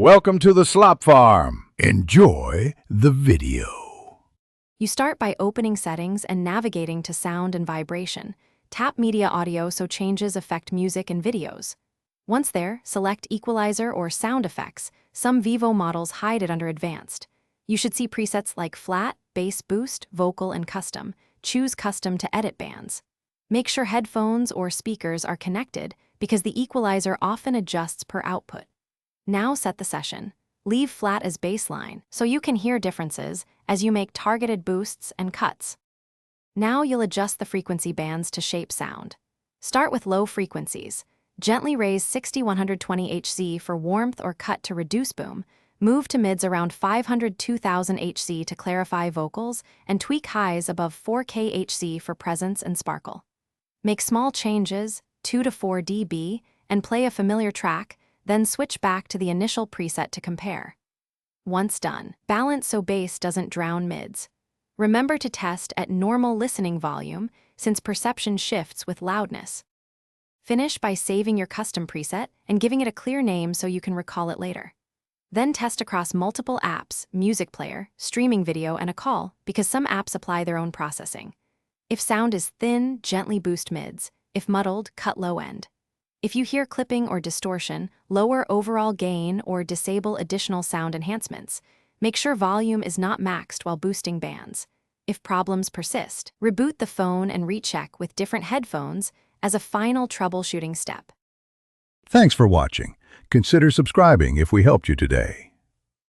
Welcome to the Slop Farm. Enjoy the video. You start by opening settings and navigating to sound and vibration. Tap media audio so changes affect music and videos. Once there, select equalizer or sound effects. Some Vivo models hide it under advanced. You should see presets like flat, bass boost, vocal, and custom. Choose custom to edit bands. Make sure headphones or speakers are connected because the equalizer often adjusts per output. Now set the session. Leave flat as baseline so you can hear differences as you make targeted boosts and cuts. Now you'll adjust the frequency bands to shape sound. Start with low frequencies. Gently raise 60-120 Hz for warmth or cut to reduce boom. Move to mids around 500-2000 Hz to clarify vocals, and tweak highs above 4K Hz for presence and sparkle. Make small changes, 2 to 4 dB, and play a familiar track, then switch back to the initial preset to compare. Once done, balance so bass doesn't drown mids. Remember to test at normal listening volume since perception shifts with loudness. Finish by saving your custom preset and giving it a clear name so you can recall it later. Then test across multiple apps, music player, streaming video, and a call because some apps apply their own processing. If sound is thin, gently boost mids. If muddled, cut low end. If you hear clipping or distortion, lower overall gain or disable additional sound enhancements. Make sure volume is not maxed while boosting bands. If problems persist, reboot the phone and recheck with different headphones as a final troubleshooting step. Thanks for watching. Consider subscribing if we helped you today.